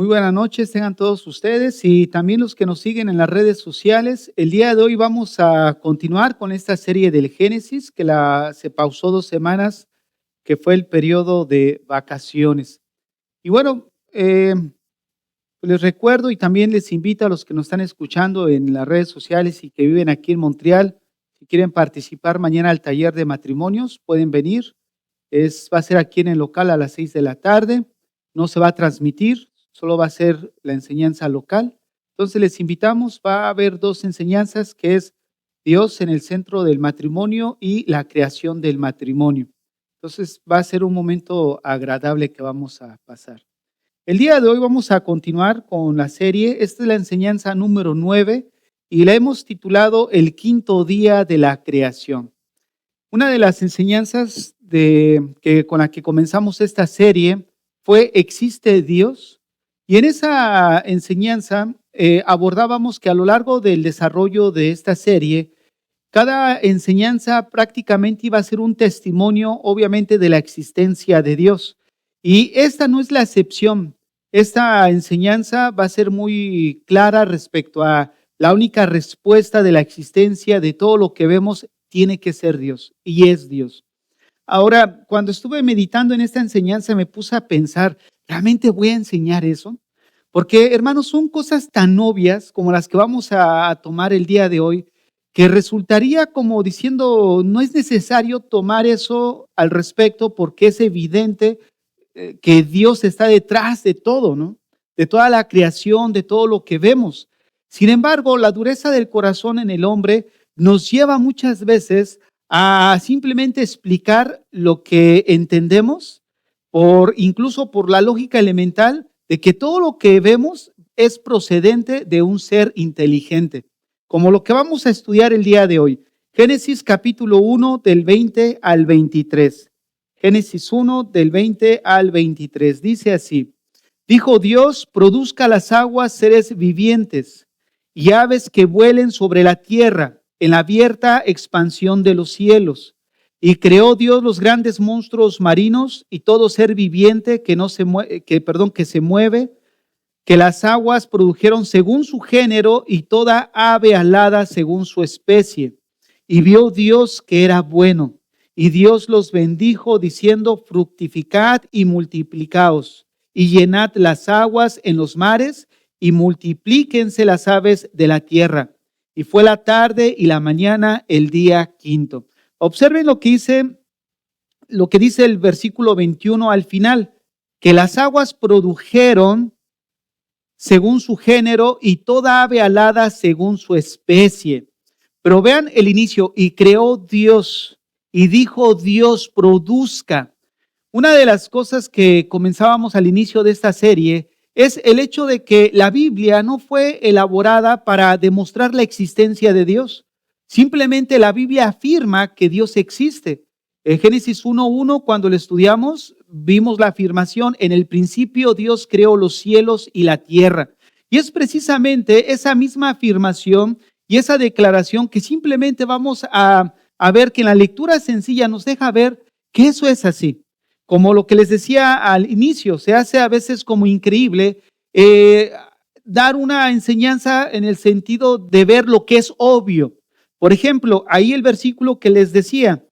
Muy buenas noches, tengan todos ustedes y también los que nos siguen en las redes sociales. El día de hoy vamos a continuar con esta serie del Génesis se pausó 2 semanas, que fue el periodo de vacaciones. Y bueno, les recuerdo y también les invito a los que nos están escuchando en las redes sociales y que viven aquí en Montreal, si quieren participar mañana al taller de matrimonios, pueden venir. Va a ser aquí en el local a las 6 de la tarde. No se va a transmitir, solo va a ser la enseñanza local. Entonces les invitamos, va a haber 2 enseñanzas, que es Dios en el centro del matrimonio y la creación del matrimonio. Entonces va a ser un momento agradable que vamos a pasar. El día de hoy vamos a continuar con la serie. Esta es la enseñanza número 9 y la hemos titulado El quinto día de la creación. Una de las enseñanzas con la que comenzamos esta serie fue ¿existe Dios? Y en esa enseñanza abordábamos que a lo largo del desarrollo de esta serie, cada enseñanza prácticamente iba a ser un testimonio, obviamente, de la existencia de Dios. Y esta no es la excepción. Esta enseñanza va a ser muy clara respecto a la única respuesta de la existencia de todo lo que vemos tiene que ser Dios y es Dios. Ahora, cuando estuve meditando en esta enseñanza, me puse a pensar, ¿realmente voy a enseñar eso? Porque, hermanos, son cosas tan obvias como las que vamos a tomar el día de hoy, que resultaría como diciendo, no es necesario tomar eso al respecto porque es evidente que Dios está detrás de todo, ¿no? De toda la creación, de todo lo que vemos. Sin embargo, la dureza del corazón en el hombre nos lleva muchas veces a simplemente explicar lo que entendemos, incluso por la lógica elemental de que todo lo que vemos es procedente de un ser inteligente, como lo que vamos a estudiar el día de hoy. Génesis capítulo 1 del 20 al 23. Génesis 1 del 20 al 23. Dice así: dijo Dios, produzca las aguas seres vivientes y aves que vuelen sobre la tierra en la abierta expansión de los cielos. Y creó Dios los grandes monstruos marinos y todo ser viviente que se mueve, que las aguas produjeron según su género y toda ave alada según su especie. Y vio Dios que era bueno. Y Dios los bendijo diciendo: fructificad y multiplicaos, y llenad las aguas en los mares, y multiplíquense las aves de la tierra. Y fue la tarde y la mañana el día quinto. Observen lo que dice el versículo 21 al final, que las aguas produjeron según su género y toda ave alada según su especie. Pero vean el inicio: y creó Dios. Y dijo Dios, produzca. Una de las cosas que comenzábamos al inicio de esta serie es el hecho de que la Biblia no fue elaborada para demostrar la existencia de Dios. Simplemente la Biblia afirma que Dios existe. En Génesis 1:1, cuando lo estudiamos, vimos la afirmación: en el principio Dios creó los cielos y la tierra. Y es precisamente esa misma afirmación y esa declaración que simplemente vamos a ver que en la lectura sencilla nos deja ver que eso es así. Como lo que les decía al inicio, se hace a veces como increíble dar una enseñanza en el sentido de ver lo que es obvio. Por ejemplo, ahí el versículo que les decía: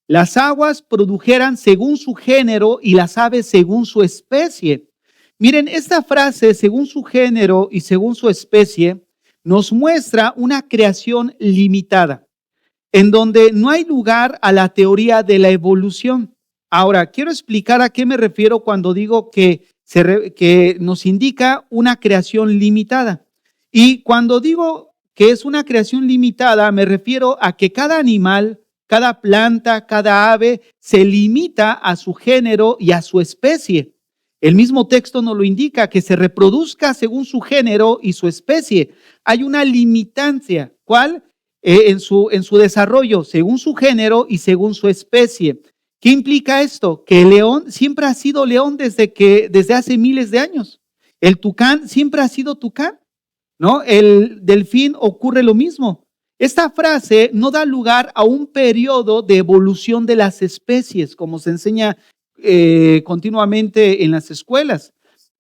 las aguas produjeran según su género y las aves según su especie. Miren, esta frase, según su género y según su especie, nos muestra una creación limitada, en donde no hay lugar a la teoría de la evolución. Ahora, quiero explicar a qué me refiero cuando digo que nos indica una creación limitada. Y cuando digo que es una creación limitada, me refiero a que cada animal, cada planta, cada ave se limita a su género y a su especie. El mismo texto nos lo indica, que se reproduzca según su género y su especie. Hay una limitancia. ¿Cuál? En su desarrollo, según su género y según su especie. ¿Qué implica esto? Que el león siempre ha sido león desde hace miles de años. El tucán siempre ha sido tucán, ¿no? El delfín ocurre lo mismo. Esta frase no da lugar a un periodo de evolución de las especies, como se enseña continuamente en las escuelas.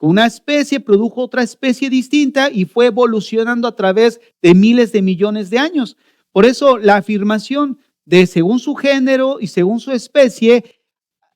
Una especie produjo otra especie distinta y fue evolucionando a través de miles de millones de años. Por eso la afirmación de según su género y según su especie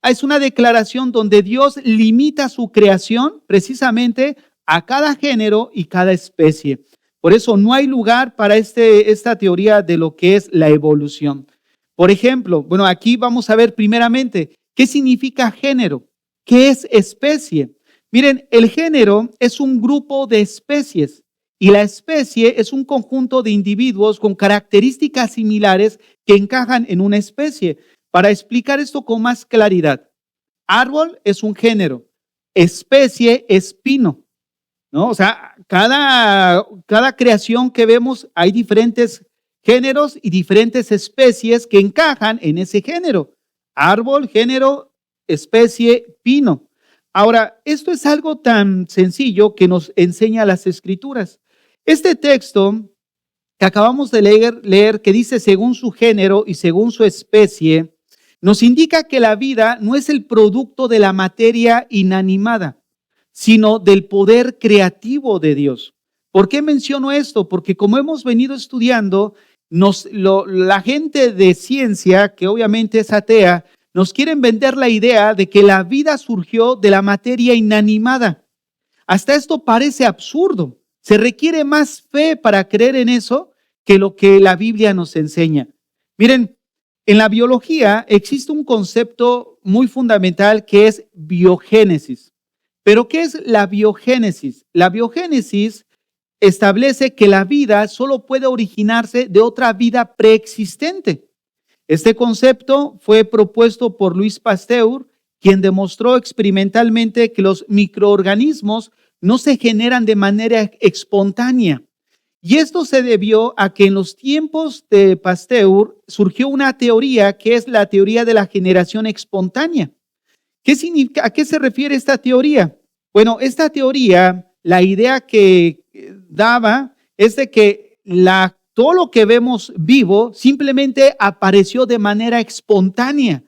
es una declaración donde Dios limita su creación precisamente a cada género y cada especie. Por eso no hay lugar para esta teoría de lo que es la evolución. Por ejemplo, bueno, aquí vamos a ver primeramente qué significa género, qué es especie. Miren, el género es un grupo de especies y la especie es un conjunto de individuos con características similares que encajan en una especie. Para explicar esto con más claridad, árbol es un género, especie es pino, ¿no? O sea, cada creación que vemos hay diferentes géneros y diferentes especies que encajan en ese género. Árbol, género, especie, pino. Ahora, esto es algo tan sencillo que nos enseña las Escrituras. Este texto que acabamos de leer que dice según su género y según su especie, nos indica que la vida no es el producto de la materia inanimada, sino del poder creativo de Dios. ¿Por qué menciono esto? Porque como hemos venido estudiando, la gente de ciencia, que obviamente es atea, nos quieren vender la idea de que la vida surgió de la materia inanimada. Hasta esto parece absurdo. Se requiere más fe para creer en eso que lo que la Biblia nos enseña. Miren, en la biología existe un concepto muy fundamental que es biogénesis. ¿Pero qué es la biogénesis? La biogénesis establece que la vida solo puede originarse de otra vida preexistente. Este concepto fue propuesto por Louis Pasteur, quien demostró experimentalmente que los microorganismos no se generan de manera espontánea. Y esto se debió a que en los tiempos de Pasteur surgió una teoría que es la teoría de la generación espontánea. ¿Qué significa? ¿A qué se refiere esta teoría? Bueno, esta teoría, la idea que daba es de que todo lo que vemos vivo simplemente apareció de manera espontánea.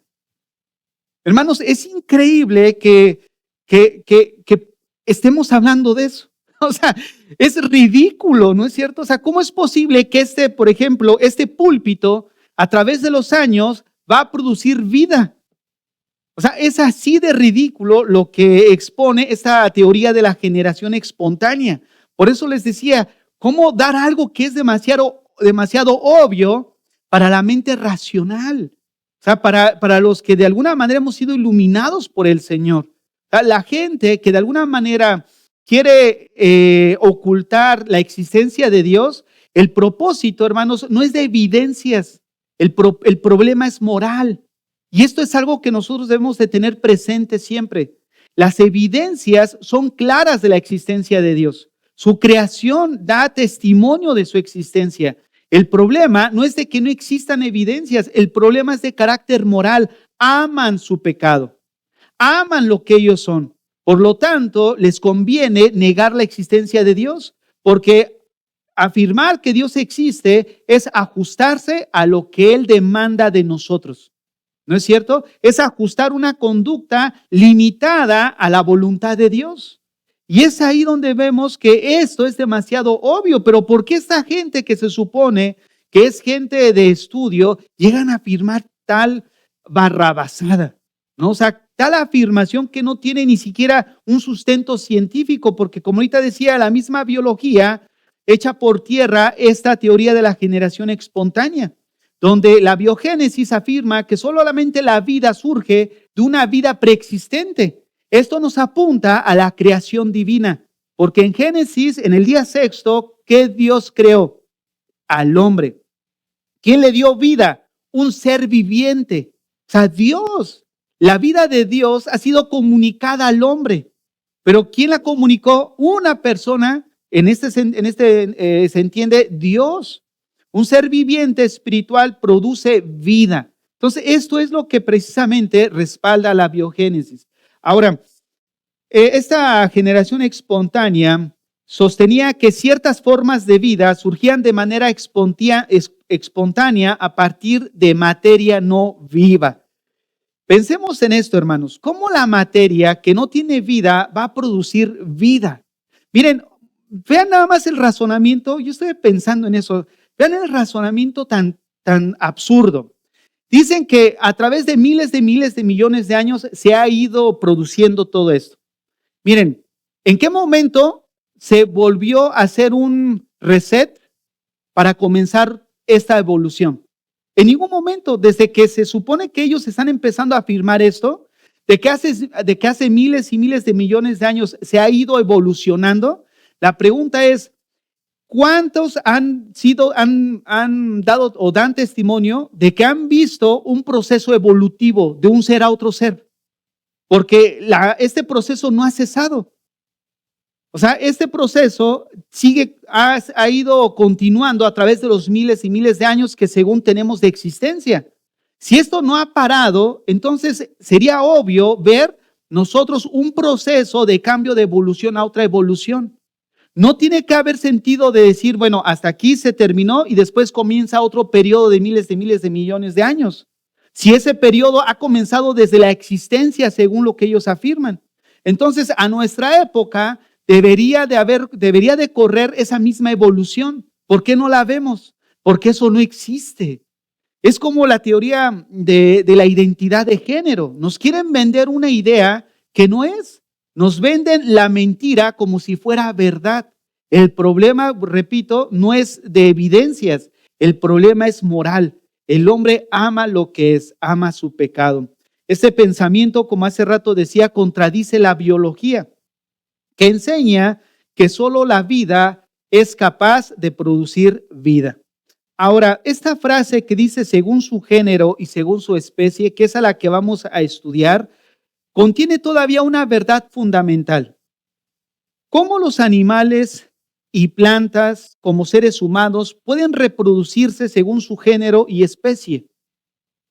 Hermanos, es increíble que estemos hablando de eso. O sea, es ridículo, ¿no es cierto? O sea, ¿cómo es posible que por ejemplo, este púlpito a través de los años va a producir vida? O sea, es así de ridículo lo que expone esta teoría de la generación espontánea. Por eso les decía, ¿cómo dar algo que es demasiado obvio para la mente racional? O sea, para los que de alguna manera hemos sido iluminados por el Señor. O sea, la gente que de alguna manera quiere ocultar la existencia de Dios, el propósito, hermanos, no es de evidencias, el problema es moral. Y esto es algo que nosotros debemos de tener presente siempre. Las evidencias son claras de la existencia de Dios. Su creación da testimonio de su existencia. El problema no es de que no existan evidencias, el problema es de carácter moral. Aman su pecado, aman lo que ellos son. Por lo tanto, les conviene negar la existencia de Dios, porque afirmar que Dios existe es ajustarse a lo que Él demanda de nosotros. ¿No es cierto? Es ajustar una conducta limitada a la voluntad de Dios. Y es ahí donde vemos que esto es demasiado obvio. Pero ¿por qué esta gente que se supone que es gente de estudio llegan a afirmar tal barrabasada? ¿No? O sea, tal afirmación que no tiene ni siquiera un sustento científico, porque como ahorita decía, la misma biología echa por tierra esta teoría de la generación espontánea, donde la biogénesis afirma que solamente la vida surge de una vida preexistente. Esto nos apunta a la creación divina, porque en Génesis, en el día sexto, ¿qué Dios creó? Al hombre. ¿Quién le dio vida? Un ser viviente. O sea, Dios. La vida de Dios ha sido comunicada al hombre. Pero ¿quién la comunicó? Una persona, se entiende Dios. Un ser viviente espiritual produce vida. Entonces, esto es lo que precisamente respalda la biogénesis. Ahora, esta generación espontánea sostenía que ciertas formas de vida surgían de manera espontánea a partir de materia no viva. Pensemos en esto, hermanos. ¿Cómo la materia que no tiene vida va a producir vida? Miren, vean nada más el razonamiento. Yo estoy pensando en eso. Vean el razonamiento tan absurdo. Dicen que a través de miles de millones de años se ha ido produciendo todo esto. Miren, ¿en qué momento se volvió a hacer un reset para comenzar esta evolución? En ningún momento, desde que se supone que ellos están empezando a afirmar esto, de que hace miles y miles de millones de años se ha ido evolucionando, la pregunta es, ¿cuántos han dado o dan testimonio de que han visto un proceso evolutivo de un ser a otro ser? Porque este proceso no ha cesado. O sea, este proceso ha ido continuando a través de los miles y miles de años que según tenemos de existencia. Si esto no ha parado, entonces sería obvio ver nosotros un proceso de cambio de evolución a otra evolución. No tiene que haber sentido de decir, bueno, hasta aquí se terminó y después comienza otro periodo de miles de millones de años. Si ese periodo ha comenzado desde la existencia, según lo que ellos afirman. Entonces, a nuestra época debería de correr esa misma evolución. ¿Por qué no la vemos? Porque eso no existe. Es como la teoría de la identidad de género. Nos quieren vender una idea que no es. Nos venden la mentira como si fuera verdad. El problema, repito, no es de evidencias. El problema es moral. El hombre ama lo que es, ama su pecado. Este pensamiento, como hace rato decía, contradice la biología, que enseña que solo la vida es capaz de producir vida. Ahora, esta frase que dice según su género y según su especie, que es a la que vamos a estudiar, contiene todavía una verdad fundamental. ¿Cómo los animales y plantas, como seres humanos, pueden reproducirse según su género y especie?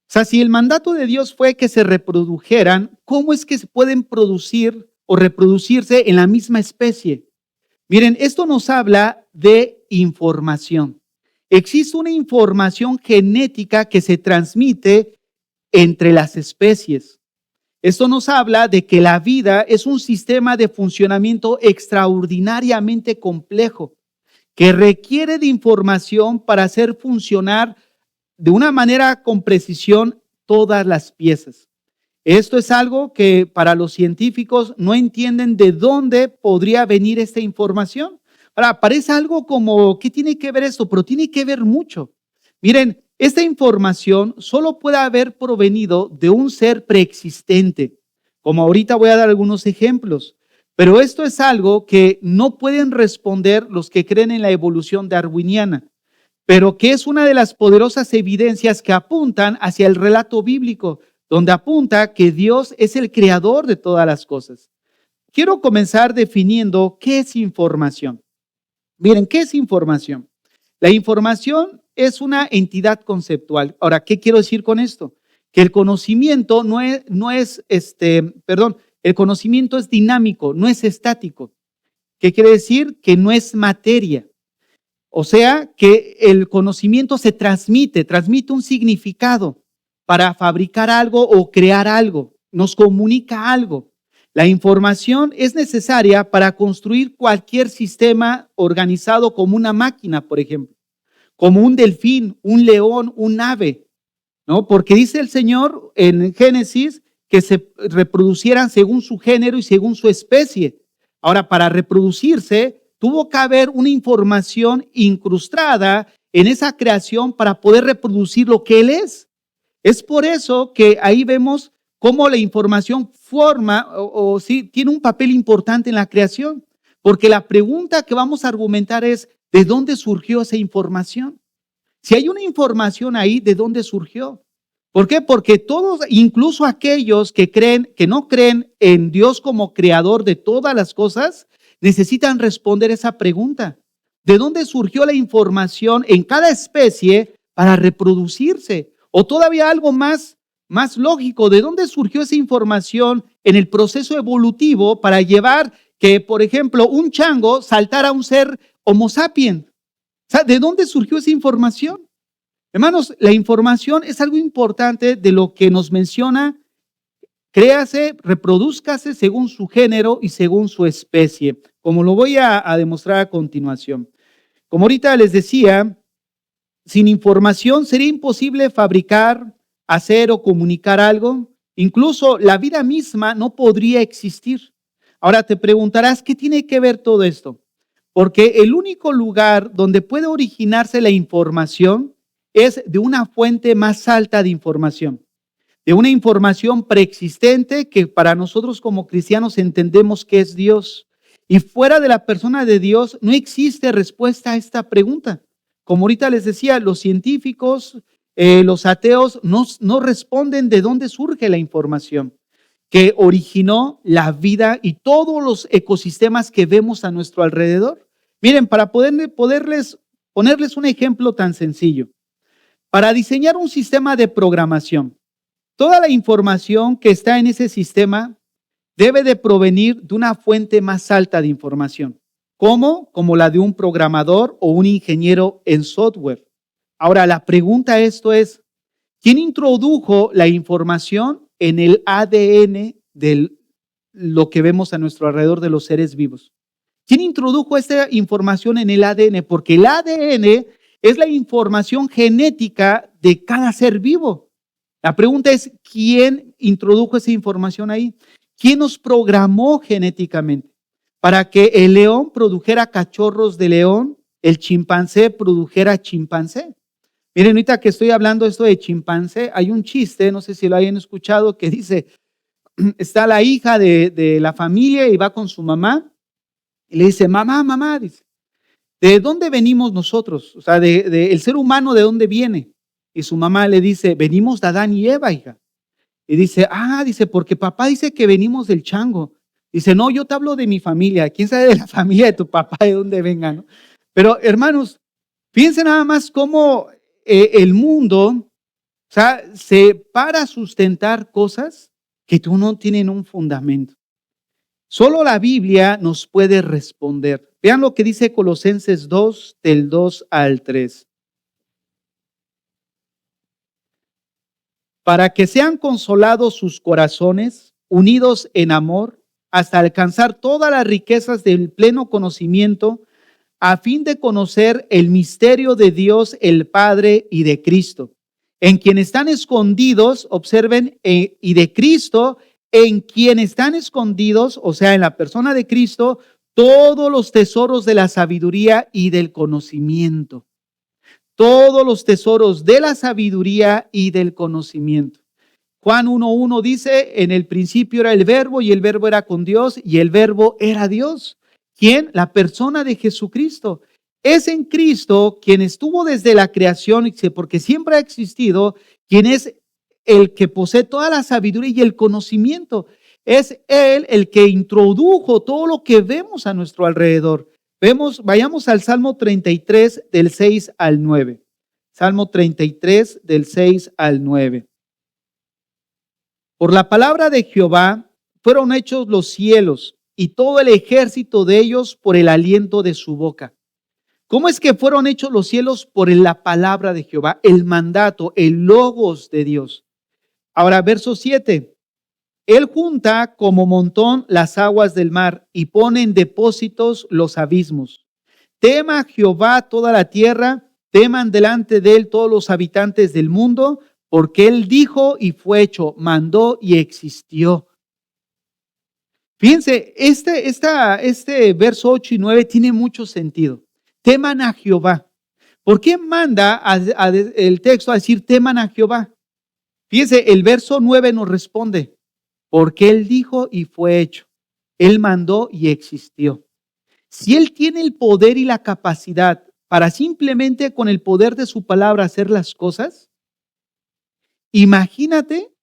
O sea, si el mandato de Dios fue que se reprodujeran, ¿cómo es que se pueden producir o reproducirse en la misma especie? Miren, esto nos habla de información. Existe una información genética que se transmite entre las especies. Esto nos habla de que la vida es un sistema de funcionamiento extraordinariamente complejo que requiere de información para hacer funcionar de una manera con precisión todas las piezas. Esto es algo que para los científicos no entienden de dónde podría venir esta información. Ahora, parece algo como, ¿qué tiene que ver esto? Pero tiene que ver mucho. Miren, esta información solo puede haber provenido de un ser preexistente, como ahorita voy a dar algunos ejemplos, pero esto es algo que no pueden responder los que creen en la evolución darwiniana, pero que es una de las poderosas evidencias que apuntan hacia el relato bíblico, donde apunta que Dios es el creador de todas las cosas. Quiero comenzar definiendo qué es información. Miren, ¿qué es información? La información es una entidad conceptual. Ahora, ¿qué quiero decir con esto? Que el conocimiento el conocimiento es dinámico, no es estático. ¿Qué quiere decir? Que no es materia. O sea, que el conocimiento se transmite un significado para fabricar algo o crear algo, nos comunica algo. La información es necesaria para construir cualquier sistema organizado como una máquina, por ejemplo, como un delfín, un león, un ave, ¿no? Porque dice el Señor en Génesis que se reproducieran según su género y según su especie. Ahora, para reproducirse, tuvo que haber una información incrustada en esa creación para poder reproducir lo que Él es. Es por eso que ahí vemos cómo la información forma sí, tiene un papel importante en la creación. Porque la pregunta que vamos a argumentar es, ¿de dónde surgió esa información? Si hay una información ahí, ¿de dónde surgió? ¿Por qué? Porque todos, incluso aquellos que no creen en Dios como creador de todas las cosas, necesitan responder esa pregunta. ¿De dónde surgió la información en cada especie para reproducirse? O todavía algo más lógico, ¿de dónde surgió esa información en el proceso evolutivo para llevar que, por ejemplo, un chango saltara a un ser Homo sapiens? O sea, ¿de dónde surgió esa información? Hermanos, la información es algo importante de lo que nos menciona créase, reprodúzcase según su género y según su especie, como lo voy a demostrar a continuación. Como ahorita les decía, sin información sería imposible fabricar, hacer o comunicar algo. Incluso la vida misma no podría existir. Ahora te preguntarás, ¿qué tiene que ver todo esto? Porque el único lugar donde puede originarse la información es de una fuente más alta de información, de una información preexistente que para nosotros como cristianos entendemos que es Dios. Y fuera de la persona de Dios no existe respuesta a esta pregunta. Como ahorita les decía, los científicos, los ateos no responden de dónde surge la información que originó la vida y todos los ecosistemas que vemos a nuestro alrededor. Miren, para ponerles un ejemplo tan sencillo, para diseñar un sistema de programación, toda la información que está en ese sistema debe de provenir de una fuente más alta de información. ¿Cómo? Como la de un programador o un ingeniero en software. Ahora, la pregunta esto es, ¿quién introdujo la información en el ADN de lo que vemos a nuestro alrededor de los seres vivos? ¿Quién introdujo esta información en el ADN? Porque el ADN es la información genética de cada ser vivo. La pregunta es, ¿quién introdujo esa información ahí? ¿Quién nos programó genéticamente para que el león produjera cachorros de león, el chimpancé produjera chimpancé? Miren, ahorita que estoy hablando esto de chimpancé, hay un chiste, no sé si lo hayan escuchado, que dice, está la hija de la familia y va con su mamá y le dice, mamá, dice, ¿de dónde venimos nosotros? O sea, el ser humano, ¿de dónde viene? Y su mamá le dice, venimos de Adán y Eva, hija. Y dice, dice, porque papá dice que venimos del chango. Dice, no, yo te hablo de mi familia. ¿Quién sabe de la familia de tu papá, de dónde venga, no? Pero hermanos, fíjense nada más cómo el mundo, o sea, para sustentar cosas que tú no tienen un fundamento. Solo la Biblia nos puede responder. Vean lo que dice Colosenses 2, del 2 al 3. Para que sean consolados sus corazones, unidos en amor, hasta alcanzar todas las riquezas del pleno conocimiento, a fin de conocer el misterio de Dios el Padre y de Cristo, en quien están escondidos, observen, y de Cristo, en quien están escondidos, o sea, en la persona de Cristo, todos los tesoros de la sabiduría y del conocimiento. Todos los tesoros de la sabiduría y del conocimiento. Juan 1:1 dice, en el principio era el verbo y el verbo era con Dios y el verbo era Dios. ¿Quién? La persona de Jesucristo. Es en Cristo quien estuvo desde la creación, porque siempre ha existido, quien es el que posee toda la sabiduría y el conocimiento. Es Él el que introdujo todo lo que vemos a nuestro alrededor. Vayamos al Salmo 33 del 6 al 9. Salmo 33 del 6 al 9. Por la palabra de Jehová fueron hechos los cielos y todo el ejército de ellos por el aliento de su boca. ¿Cómo es que fueron hechos los cielos? Por la palabra de Jehová, el mandato, el logos de Dios. Ahora, verso 7. Él junta como montón las aguas del mar y pone en depósitos los abismos. Tema Jehová toda la tierra, teman delante de él todos los habitantes del mundo, porque él dijo y fue hecho, mandó y existió. Fíjense, este verso 8 y 9 tiene mucho sentido. Teman a Jehová. ¿Por qué manda el texto a decir teman a Jehová? Fíjense, el verso 9 nos responde. Porque Él dijo y fue hecho. Él mandó y existió. Si Él tiene el poder y la capacidad para simplemente con el poder de su palabra hacer las cosas, imagínate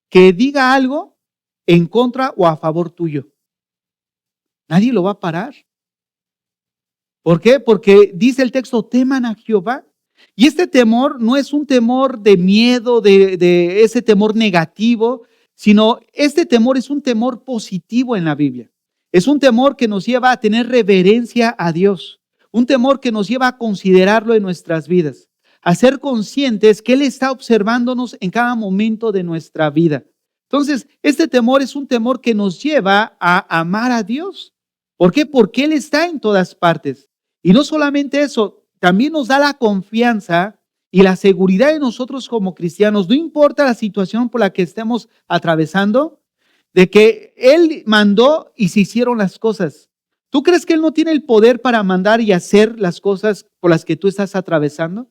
que diga algo en contra o a favor tuyo. Nadie lo va a parar. ¿Por qué? Porque dice el texto, teman a Jehová. Y este temor no es un temor de miedo, de ese temor negativo, sino este temor es un temor positivo en la Biblia. Es un temor que nos lleva a tener reverencia a Dios, un temor que nos lleva a considerarlo en nuestras vidas, a ser conscientes que Él está observándonos en cada momento de nuestra vida. Entonces, este temor es un temor que nos lleva a amar a Dios. ¿Por qué? Porque Él está en todas partes. Y no solamente eso, también nos da la confianza y la seguridad de nosotros como cristianos, no importa la situación por la que estemos atravesando, de que Él mandó y se hicieron las cosas. ¿Tú crees que Él no tiene el poder para mandar y hacer las cosas por las que tú estás atravesando?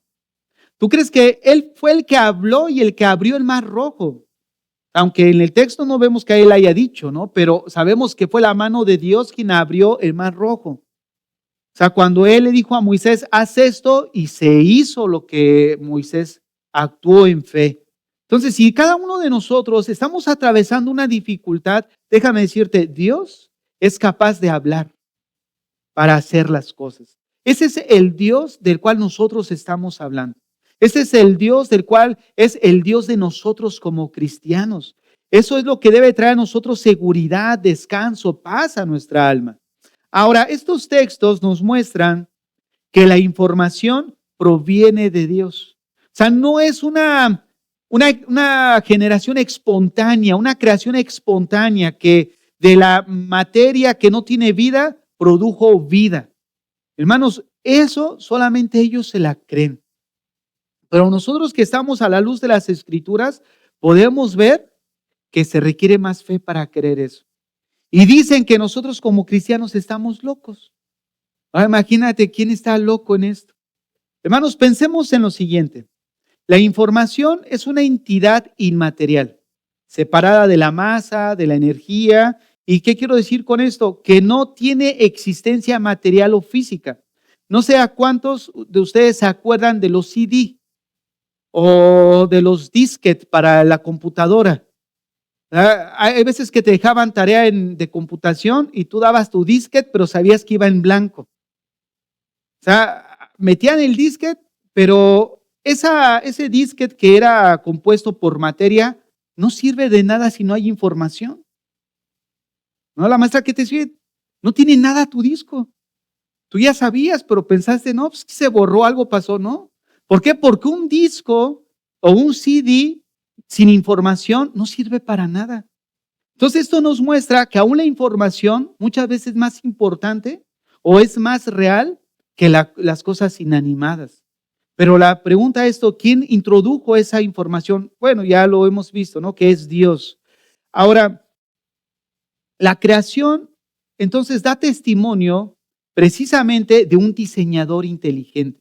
¿Tú crees que Él fue el que habló y el que abrió el mar rojo? Aunque en el texto no vemos que Él haya dicho, ¿no? Pero sabemos que fue la mano de Dios quien abrió el mar rojo. O sea, cuando Él le dijo a Moisés, haz esto, y se hizo lo que Moisés actuó en fe. Entonces, si cada uno de nosotros estamos atravesando una dificultad, déjame decirte, Dios es capaz de hablar para hacer las cosas. Ese es el Dios del cual nosotros estamos hablando. Ese es el Dios del cual es el Dios de nosotros como cristianos. Eso es lo que debe traer a nosotros seguridad, descanso, paz a nuestra alma. Ahora, estos textos nos muestran que la información proviene de Dios. O sea, no es una generación espontánea, una creación espontánea que de la materia que no tiene vida, produjo vida. Hermanos, eso solamente ellos se la creen. Pero nosotros que estamos a la luz de las Escrituras, podemos ver que se requiere más fe para creer eso. Y dicen que nosotros como cristianos estamos locos. Ahora imagínate quién está loco en esto. Hermanos, pensemos en lo siguiente. La información es una entidad inmaterial, separada de la masa, de la energía. ¿Y qué quiero decir con esto? Que no tiene existencia material o física. No sé a cuántos de ustedes se acuerdan de los CD o de los disquetes para la computadora. Hay veces que te dejaban tarea de computación y tú dabas tu disquete, pero sabías que iba en blanco. O sea, metían el disquete, pero ese disquete que era compuesto por materia no sirve de nada si no hay información. ¿No? La maestra, ¿qué te sirve? No tiene nada tu disco. Tú ya sabías, pero pensaste, no, pues se borró, algo pasó, ¿no? ¿Por qué? Porque un disco o un CD sin información no sirve para nada. Entonces esto nos muestra que aún la información muchas veces es más importante o es más real que las cosas inanimadas. Pero la pregunta es, ¿quién introdujo esa información? Bueno, ya lo hemos visto, ¿no? Que es Dios. Ahora, la creación entonces da testimonio precisamente de un diseñador inteligente.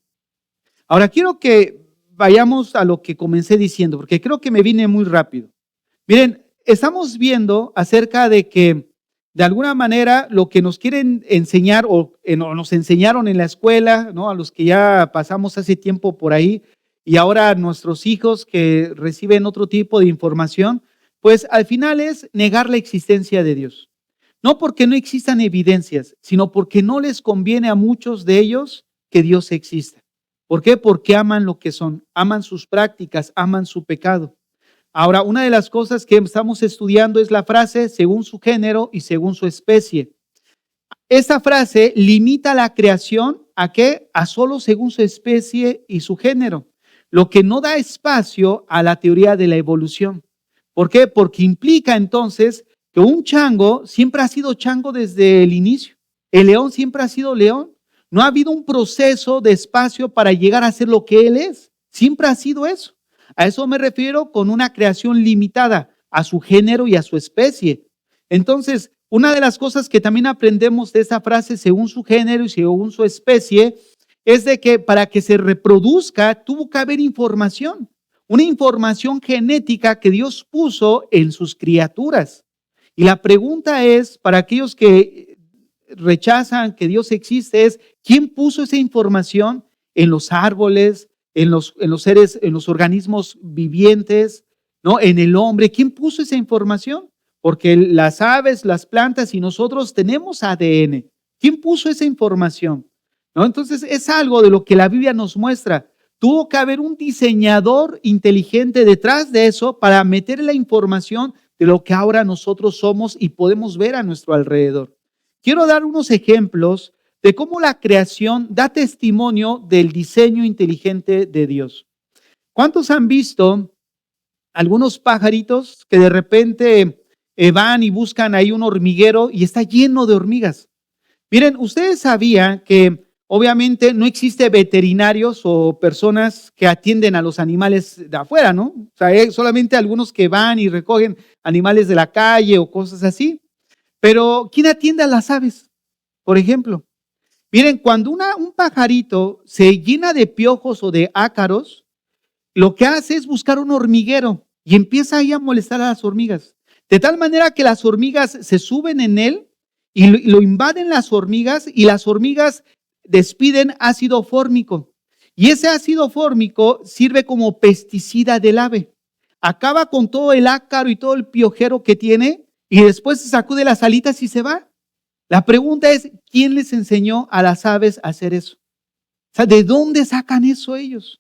Ahora quiero que vayamos a lo que comencé diciendo, porque creo que me vine muy rápido. Miren, estamos viendo acerca de que de alguna manera lo que nos quieren enseñar o nos enseñaron en la escuela, ¿no? A los que ya pasamos hace tiempo por ahí y ahora nuestros hijos que reciben otro tipo de información, pues al final es negar la existencia de Dios. No porque no existan evidencias, sino porque no les conviene a muchos de ellos que Dios exista. ¿Por qué? Porque aman lo que son, aman sus prácticas, aman su pecado. Ahora, una de las cosas que estamos estudiando es la frase según su género y según su especie. Esta frase limita la creación ¿a qué? A solo según su especie y su género, lo que no da espacio a la teoría de la evolución. ¿Por qué? Porque implica entonces que un chango siempre ha sido chango desde el inicio. El león siempre ha sido león. No ha habido un proceso de espacio para llegar a ser lo que él es. Siempre ha sido eso. A eso me refiero con una creación limitada a su género y a su especie. Entonces, una de las cosas que también aprendemos de esa frase, según su género y según su especie, es de que para que se reproduzca tuvo que haber información, una información genética que Dios puso en sus criaturas. Y la pregunta es, para aquellos que rechazan que Dios existe, es ¿quién puso esa información en los árboles, en los seres, en los organismos vivientes, ¿no? En el hombre? ¿Quién puso esa información? Porque las aves, las plantas y nosotros tenemos ADN. ¿Quién puso esa información? ¿No? Entonces es algo de lo que la Biblia nos muestra. Tuvo que haber un diseñador inteligente detrás de eso para meter la información de lo que ahora nosotros somos y podemos ver a nuestro alrededor. Quiero dar unos ejemplos de cómo la creación da testimonio del diseño inteligente de Dios. ¿Cuántos han visto algunos pajaritos que de repente van y buscan ahí un hormiguero y está lleno de hormigas. Miren, ustedes sabían que obviamente no existe veterinarios o personas que atienden a los animales de afuera, ¿no? O sea, hay solamente algunos que van y recogen animales de la calle o cosas así. Pero ¿quién atiende a las aves, por ejemplo? Miren, cuando un pajarito se llena de piojos o de ácaros, lo que hace es buscar un hormiguero y empieza ahí a molestar a las hormigas. De tal manera que las hormigas se suben en él y lo invaden las hormigas y las hormigas despiden ácido fórmico. Y ese ácido fórmico sirve como pesticida del ave. Acaba con todo el ácaro y todo el piojero que tiene y después se sacude las alitas y se va. La pregunta es, ¿quién les enseñó a las aves a hacer eso? O sea, ¿de dónde sacan eso ellos?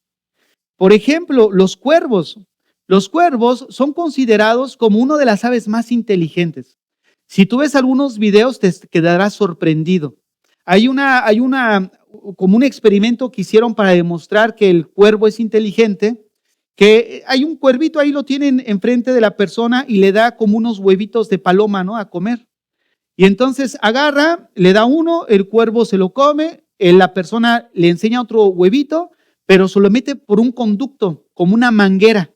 Por ejemplo, los cuervos. Los cuervos son considerados como una de las aves más inteligentes. Si tú ves algunos videos, te quedarás sorprendido. Hay como un experimento que hicieron para demostrar que el cuervo es inteligente, que hay un cuervito, ahí lo tienen enfrente de la persona y le da como unos huevitos de paloma, ¿no? A comer. Y entonces agarra, le da uno, el cuervo se lo come, la persona le enseña otro huevito, pero se lo mete por un conducto, como una manguera,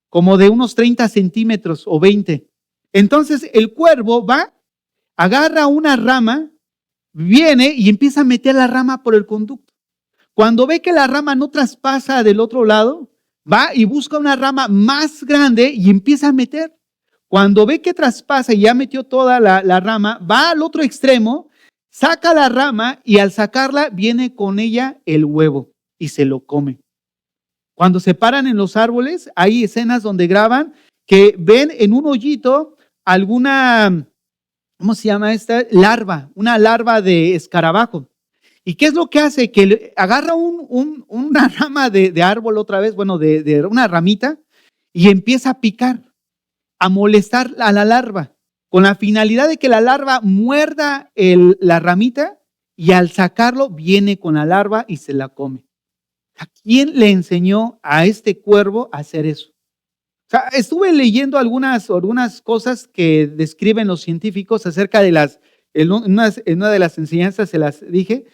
como de unos 30 centímetros o 20. Entonces el cuervo va, agarra una rama, viene y empieza a meter la rama por el conducto. Cuando ve que la rama no traspasa del otro lado, va y busca una rama más grande y empieza a meter. Cuando ve que traspasa y ya metió toda la rama, va al otro extremo, saca la rama y al sacarla viene con ella el huevo y se lo come. Cuando se paran en los árboles, hay escenas donde graban que ven en un hoyito alguna, ¿cómo se llama esta? Larva, una larva de escarabajo. ¿Y qué es lo que hace? Que agarra una rama de árbol otra vez, bueno, de una ramita y empieza a picar, a molestar a la larva, con la finalidad de que la larva muerda la ramita y al sacarlo viene con la larva y se la come. ¿A quién le enseñó a este cuervo a hacer eso? O sea, estuve leyendo algunas cosas que describen los científicos acerca de en una de las enseñanzas se las dije,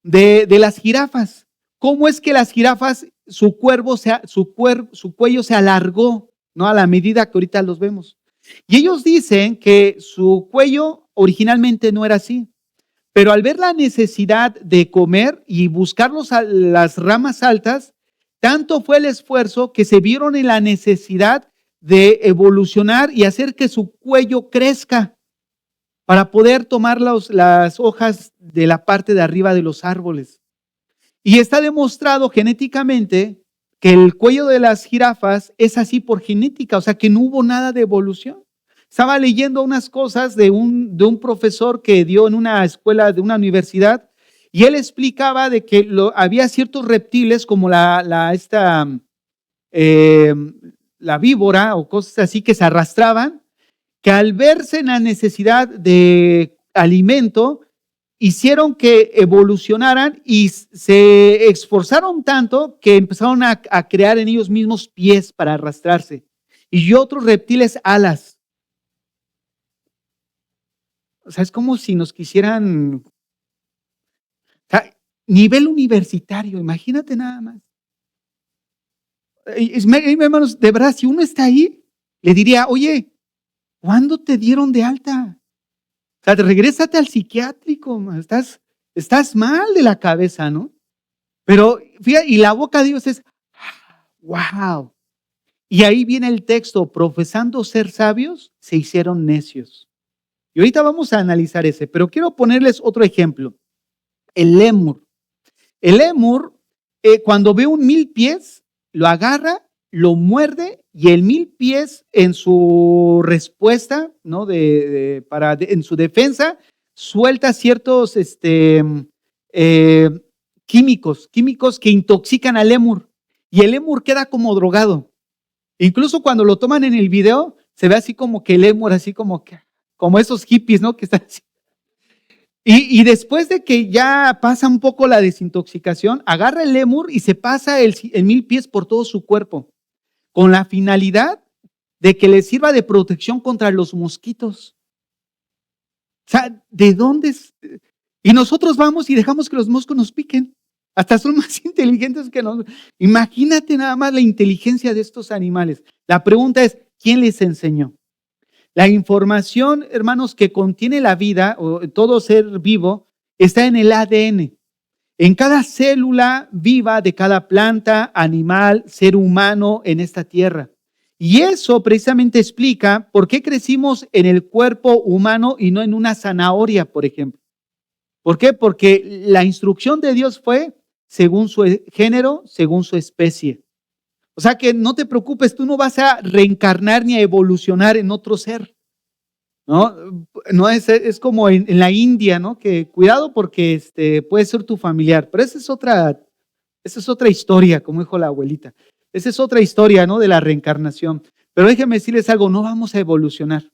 de las jirafas. ¿Cómo es que las jirafas, su cuello se alargó, ¿no? A la medida que ahorita los vemos. Y ellos dicen que su cuello originalmente no era así, pero al ver la necesidad de comer y buscar las ramas altas, tanto fue el esfuerzo que se vieron en la necesidad de evolucionar y hacer que su cuello crezca para poder tomar las hojas de la parte de arriba de los árboles. Y está demostrado genéticamente que el cuello de las jirafas es así por genética, o sea que no hubo nada de evolución. Estaba leyendo unas cosas de un profesor que dio en una escuela de una universidad y él explicaba de que había ciertos reptiles como la víbora o cosas así que se arrastraban, que al verse en la necesidad de alimento, hicieron que evolucionaran y se esforzaron tanto que empezaron a crear en ellos mismos pies para arrastrarse y otros reptiles alas. O sea, es como si nos quisieran, o sea, nivel universitario, imagínate nada más. Hermanos, de verdad, si uno está ahí, le diría, oye, ¿cuándo te dieron de alta? O sea, regrésate al psiquiátrico, estás mal de la cabeza, ¿no? Pero fíjate, y la boca de Dios es, wow. Y ahí viene el texto, profesando ser sabios, se hicieron necios. Y ahorita vamos a analizar ese, pero quiero ponerles otro ejemplo. El lémur. El lémur, cuando ve un milpies, lo agarra, lo muerde y el milpies en su respuesta, ¿no? En su defensa, suelta ciertos químicos que intoxican al lémur y el lémur queda como drogado. Incluso cuando lo toman en el video, se ve así como que el lémur, así como esos hippies, ¿no? Que están así. Y después de que ya pasa un poco la desintoxicación, agarra el lémur y se pasa el milpies por todo su cuerpo. con la finalidad de que les sirva de protección contra los mosquitos. O sea, ¿de dónde es? Y nosotros vamos y dejamos que los moscos nos piquen. Hasta son más inteligentes que nosotros. Imagínate nada más la inteligencia de estos animales. La pregunta es, ¿quién les enseñó? La información, hermanos, que contiene la vida o todo ser vivo está en el ADN. En cada célula viva de cada planta, animal, ser humano en esta tierra. Y eso precisamente explica por qué crecimos en el cuerpo humano y no en una zanahoria, por ejemplo. ¿Por qué? Porque la instrucción de Dios fue según su género, según su especie. O sea que no te preocupes, tú no vas a reencarnar ni a evolucionar en otro ser. No es como en la India, ¿no? Que cuidado porque puede ser tu familiar, pero esa es otra historia, como dijo la abuelita. Esa es otra historia, ¿no? De la reencarnación. Pero déjenme decirles algo, no vamos a evolucionar.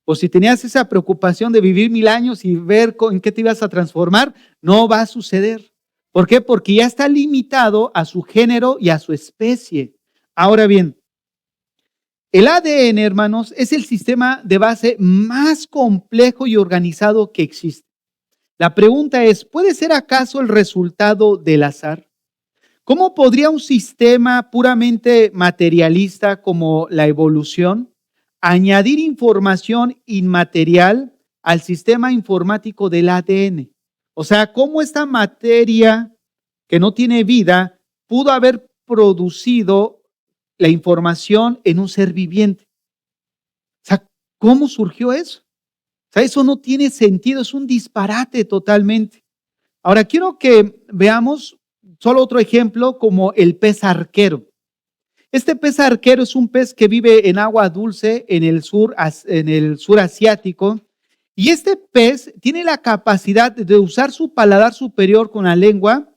O si tenías esa preocupación de vivir 1000 años y ver en qué te ibas a transformar, no va a suceder. ¿Por qué? Porque ya está limitado a su género y a su especie. Ahora bien, el ADN, hermanos, es el sistema de base más complejo y organizado que existe. La pregunta es, ¿puede ser acaso el resultado del azar? ¿Cómo podría un sistema puramente materialista como la evolución añadir información inmaterial al sistema informático del ADN? O sea, ¿cómo esta materia que no tiene vida pudo haber producido la información en un ser viviente? O sea, ¿cómo surgió eso? O sea, eso no tiene sentido, es un disparate totalmente. Ahora, quiero que veamos solo otro ejemplo como el pez arquero. Este pez arquero es un pez que vive en agua dulce en el sur asiático. Y este pez tiene la capacidad de usar su paladar superior con la lengua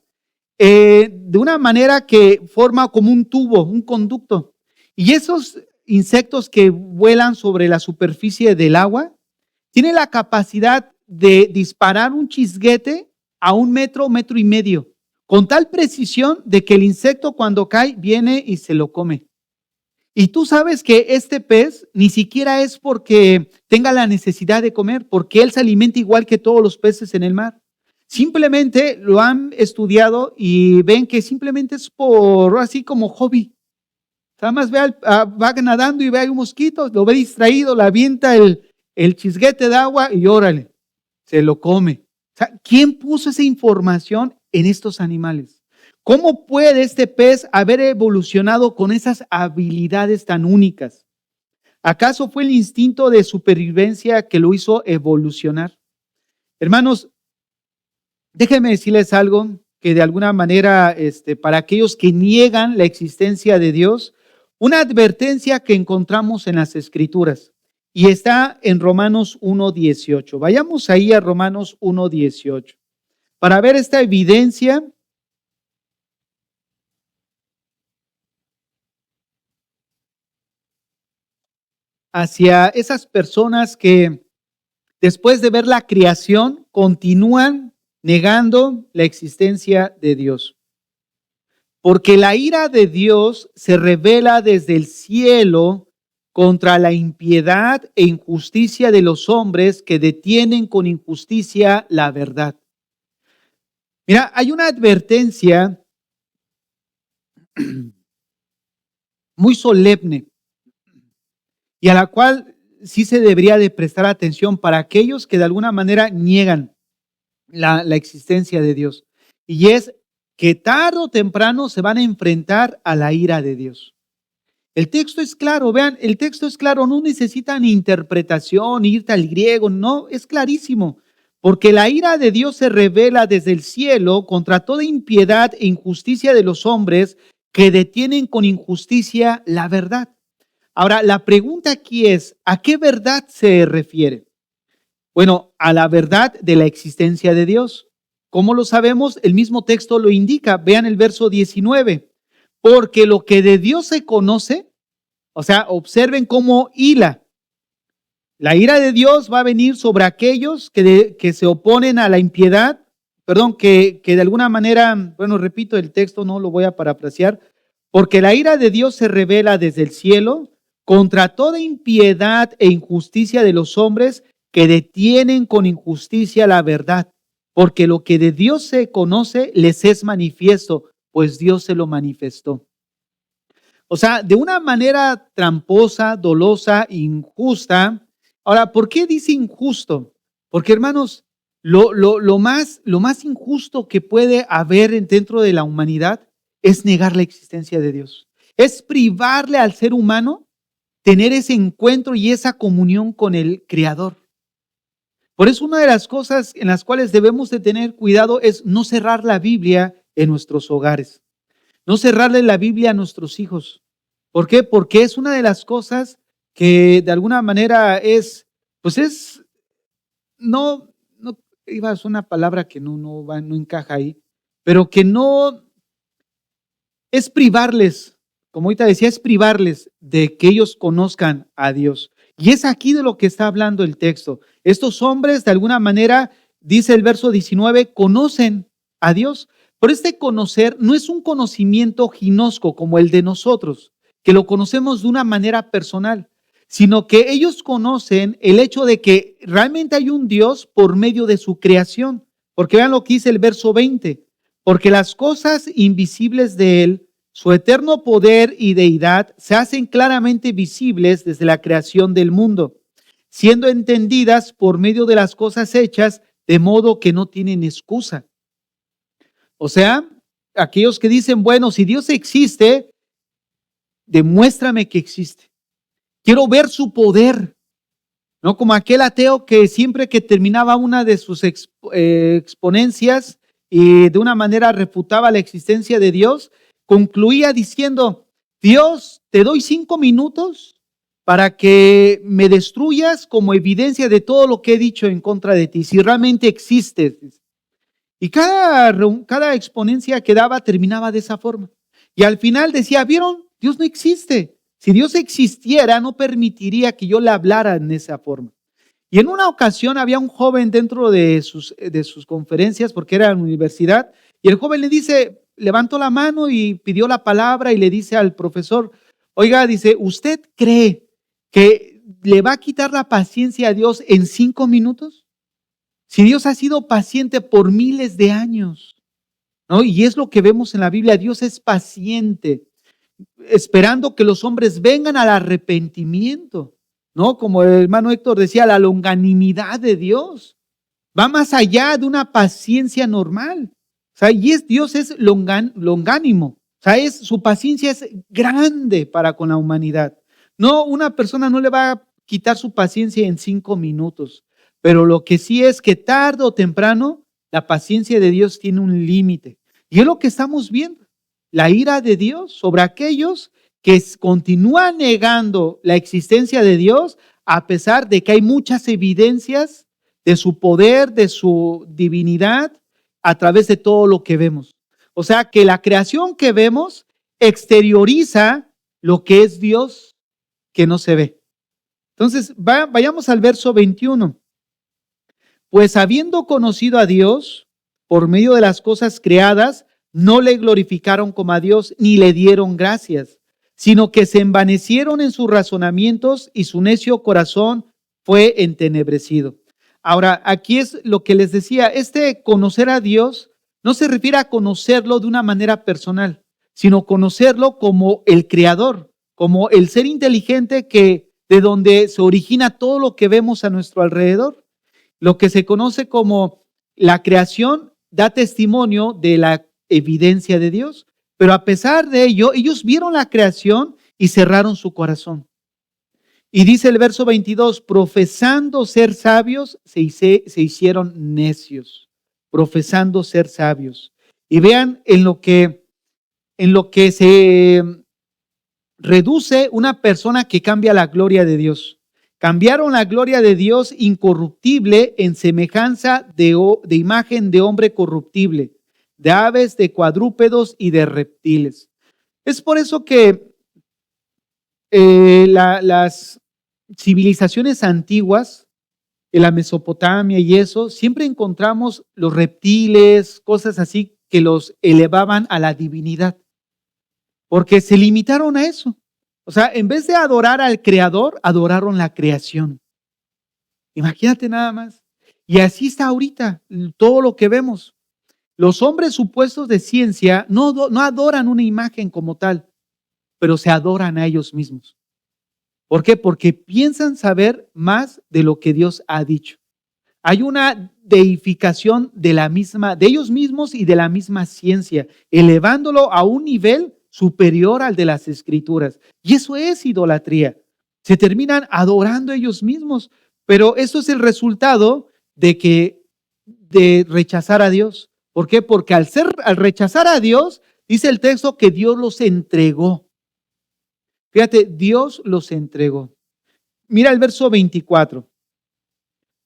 de una manera que forma como un tubo, un conducto. Y esos insectos que vuelan sobre la superficie del agua tienen la capacidad de disparar un chisguete a 1 metro, 1,5 metros, con tal precisión de que el insecto cuando cae viene y se lo come. Y tú sabes que este pez ni siquiera es porque tenga la necesidad de comer, porque él se alimenta igual que todos los peces en el mar. Simplemente lo han estudiado y ven que simplemente es por así como hobby. Nada más va nadando y ve a un mosquito, lo ve distraído, le avienta el chisguete de agua y órale, se lo come. O sea, ¿quién puso esa información en estos animales? ¿Cómo puede este pez haber evolucionado con esas habilidades tan únicas? ¿Acaso fue el instinto de supervivencia que lo hizo evolucionar? Hermanos, déjenme decirles algo que de alguna manera, para aquellos que niegan la existencia de Dios, una advertencia que encontramos en las Escrituras y está en Romanos 1:18. Vayamos ahí a Romanos 1:18 para ver esta evidencia hacia esas personas que después de ver la creación continúan negando la existencia de Dios. Porque la ira de Dios se revela desde el cielo contra la impiedad e injusticia de los hombres que detienen con injusticia la verdad. Mira, hay una advertencia muy solemne y a la cual sí se debería de prestar atención para aquellos que de alguna manera niegan la existencia de Dios. Y es que tarde o temprano se van a enfrentar a la ira de Dios. El texto es claro, vean, el texto es claro, no necesitan interpretación, irte al griego, no, es clarísimo. Porque la ira de Dios se revela desde el cielo contra toda impiedad e injusticia de los hombres que detienen con injusticia la verdad. Ahora, la pregunta aquí es, ¿a qué verdad se refiere? Bueno, a la verdad de la existencia de Dios. ¿Cómo lo sabemos? El mismo texto lo indica. Vean el verso 19. Porque lo que de Dios se conoce, o sea, observen cómo hila. La ira de Dios va a venir sobre aquellos que se oponen a la impiedad, que de alguna manera, bueno, repito el texto, no lo voy a parafrasear, Porque la ira de Dios se revela desde el cielo contra toda impiedad e injusticia de los hombres que detienen con injusticia la verdad. Porque lo que de Dios se conoce les es manifiesto, pues Dios se lo manifestó. O sea, de una manera tramposa, dolosa, injusta. Ahora, ¿por qué dice injusto? Porque, hermanos, lo más injusto que puede haber dentro de la humanidad es negar la existencia de Dios. Es privarle al ser humano tener ese encuentro y esa comunión con el Creador. Por eso una de las cosas en las cuales debemos de tener cuidado es no cerrar la Biblia en nuestros hogares. No cerrarle la Biblia a nuestros hijos. ¿Por qué? Porque es una de las cosas que de alguna manera no iba a ser una palabra que no encaja ahí, pero que no es privarles, como ahorita decía, es privarles de que ellos conozcan a Dios. Y es aquí de lo que está hablando el texto. Estos hombres, de alguna manera, dice el verso 19, conocen a Dios. Pero este conocer no es un conocimiento ginosco como el de nosotros, que lo conocemos de una manera personal, sino que ellos conocen el hecho de que realmente hay un Dios por medio de su creación. Porque vean lo que dice el verso 20. Porque las cosas invisibles de Él, su eterno poder y deidad, se hacen claramente visibles desde la creación del mundo, siendo entendidas por medio de las cosas hechas, de modo que no tienen excusa. O sea, aquellos que dicen, bueno, si Dios existe, demuéstrame que existe. Quiero ver su poder. ¿No? Como aquel ateo que siempre que terminaba una de sus exponencias y de una manera refutaba la existencia de Dios, concluía diciendo, Dios, te doy 5 minutos para que me destruyas como evidencia de todo lo que he dicho en contra de ti, si realmente existes. Y cada exponencia que daba terminaba de esa forma. Y al final decía, ¿vieron? Dios no existe. Si Dios existiera, no permitiría que yo le hablara en esa forma. Y en una ocasión había un joven dentro de sus conferencias, porque era en la universidad, y el joven le dice, levantó la mano y pidió la palabra y le dice al profesor, oiga, dice, ¿usted cree que le va a quitar la paciencia a Dios en 5 minutos? Si Dios ha sido paciente por miles de años, ¿no? Y es lo que vemos en la Biblia, Dios es paciente, esperando que los hombres vengan al arrepentimiento, ¿no? Como el hermano Héctor decía, la longanimidad de Dios va más allá de una paciencia normal. O sea, Dios es longánimo. O sea, su paciencia es grande para con la humanidad. No, una persona no le va a quitar su paciencia en 5 minutos, pero lo que sí es que tarde o temprano la paciencia de Dios tiene un límite. Y es lo que estamos viendo. La ira de Dios sobre aquellos que continúan negando la existencia de Dios a pesar de que hay muchas evidencias de su poder, de su divinidad a través de todo lo que vemos. O sea que la creación que vemos exterioriza lo que es Dios que no se ve. Entonces, vayamos al verso 21. Pues habiendo conocido a Dios por medio de las cosas creadas, no le glorificaron como a Dios ni le dieron gracias, sino que se envanecieron en sus razonamientos y su necio corazón fue entenebrecido. Ahora, aquí es lo que les decía, conocer a Dios no se refiere a conocerlo de una manera personal, sino conocerlo como el creador, como el ser inteligente de donde se origina todo lo que vemos a nuestro alrededor. Lo que se conoce como la creación da testimonio de la evidencia de Dios, pero a pesar de ello, ellos vieron la creación y cerraron su corazón. Y dice el verso 22, profesando ser sabios, se hicieron necios, profesando ser sabios. Y vean en lo que se reduce una persona que cambia la gloria de Dios. Cambiaron la gloria de Dios incorruptible en semejanza de imagen de hombre corruptible, de aves, de cuadrúpedos y de reptiles. Es por eso que las civilizaciones antiguas, en la Mesopotamia y eso, siempre encontramos los reptiles, cosas así que los elevaban a la divinidad. porque se limitaron a eso. O sea, en vez de adorar al Creador, adoraron la creación. Imagínate nada más. Y así está ahorita todo lo que vemos. Los hombres supuestos de ciencia no adoran una imagen como tal, pero se adoran a ellos mismos. ¿Por qué? Porque piensan saber más de lo que Dios ha dicho. Hay una deificación de ellos mismos y de la misma ciencia, elevándolo a un nivel superior al de las Escrituras. Y eso es idolatría. Se terminan adorando ellos mismos, pero eso es el resultado de rechazar a Dios. ¿Por qué? Porque al rechazar a Dios, dice el texto que Dios los entregó. Fíjate, Dios los entregó. Mira el verso 24.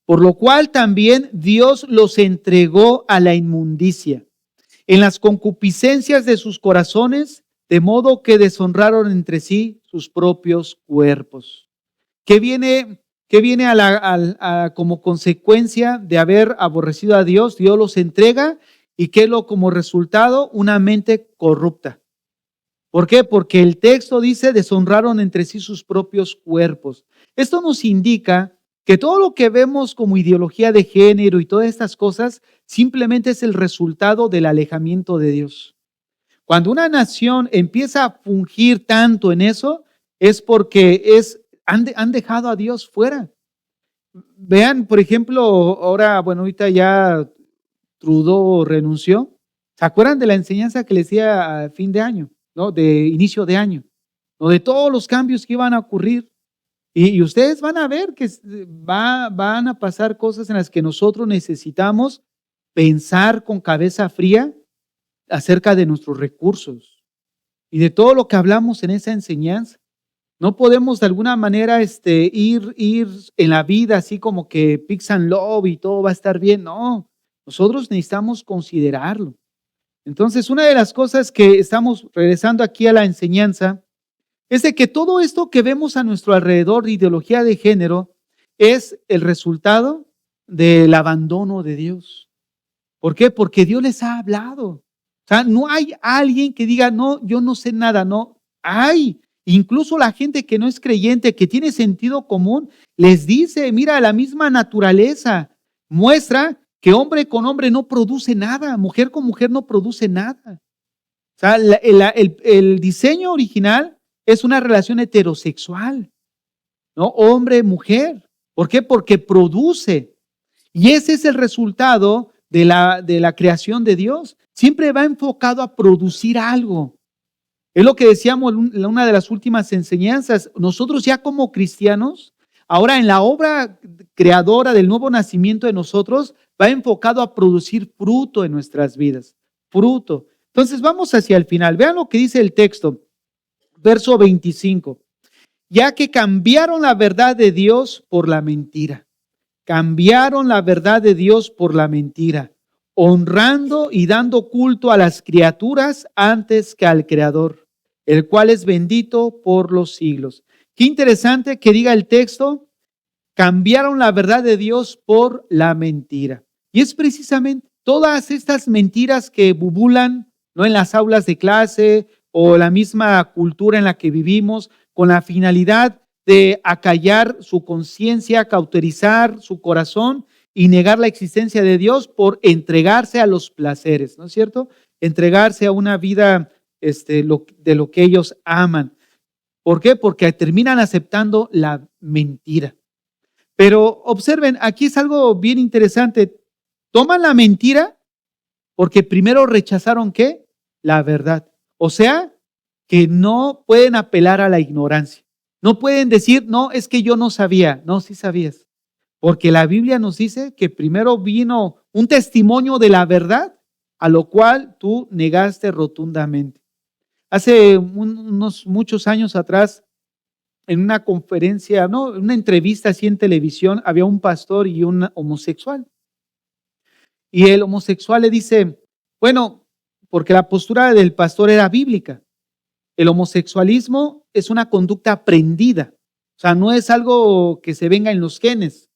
Por lo cual también Dios los entregó a la inmundicia, en las concupiscencias de sus corazones, de modo que deshonraron entre sí sus propios cuerpos. ¿Qué viene como consecuencia de haber aborrecido a Dios? Dios los entrega y ¿qué es lo como resultado? Una mente corrupta. ¿Por qué? Porque el texto dice deshonraron entre sí sus propios cuerpos. Esto nos indica que todo lo que vemos como ideología de género y todas estas cosas simplemente es el resultado del alejamiento de Dios. Cuando una nación empieza a fungir tanto en eso, es porque han dejado a Dios fuera. Vean, por ejemplo, ahorita ya Trudeau renunció. ¿Se acuerdan de la enseñanza que le decía a fin de año, ¿no? De inicio de año, ¿no? De todos los cambios que iban a ocurrir. Y ustedes van a ver que van a pasar cosas en las que nosotros necesitamos pensar con cabeza fría acerca de nuestros recursos y de todo lo que hablamos en esa enseñanza. No podemos de alguna manera ir en la vida así como que peace and love y todo va a estar bien. No, nosotros necesitamos considerarlo. Entonces, una de las cosas que estamos regresando aquí a la enseñanza es de que todo esto que vemos a nuestro alrededor de ideología de género es el resultado del abandono de Dios. ¿Por qué? Porque Dios les ha hablado. O sea, no hay alguien que diga, no, yo no sé nada, no. Hay. Incluso la gente que no es creyente, que tiene sentido común, les dice, mira, la misma naturaleza muestra que hombre con hombre no produce nada, mujer con mujer no produce nada. O sea, el diseño original es una relación heterosexual, ¿no? Hombre-mujer. ¿Por qué? Porque produce. Y ese es el resultado de la creación de Dios. Siempre va enfocado a producir algo. Es lo que decíamos en una de las últimas enseñanzas. Nosotros ya como cristianos, ahora en la obra creadora del nuevo nacimiento de nosotros, va enfocado a producir fruto en nuestras vidas. Fruto. Entonces vamos hacia el final. Vean lo que dice el texto. Verso 25, ya que cambiaron la verdad de Dios por la mentira. Cambiaron la verdad de Dios por la mentira, honrando y dando culto a las criaturas antes que al Creador, el cual es bendito por los siglos. Qué interesante que diga el texto, cambiaron la verdad de Dios por la mentira. Y es precisamente todas estas mentiras que bubulan, ¿no?, en las aulas de clase, o la misma cultura en la que vivimos, con la finalidad de acallar su conciencia, cauterizar su corazón y negar la existencia de Dios por entregarse a los placeres, ¿no es cierto? Entregarse a una vida de lo que ellos aman. ¿Por qué? Porque terminan aceptando la mentira. Pero observen, aquí es algo bien interesante. Toman la mentira porque primero rechazaron ¿qué? La verdad. O sea, que no pueden apelar a la ignorancia. No pueden decir, no, es que yo no sabía. No, sí sabías. Porque la Biblia nos dice que primero vino un testimonio de la verdad, a lo cual tú negaste rotundamente. Hace muchos años atrás, en una conferencia, no, en una entrevista así en televisión, había un pastor y un homosexual. Y el homosexual le dice, bueno, porque la postura del pastor era bíblica. El homosexualismo es una conducta aprendida, o sea, no es algo que se venga en los genes.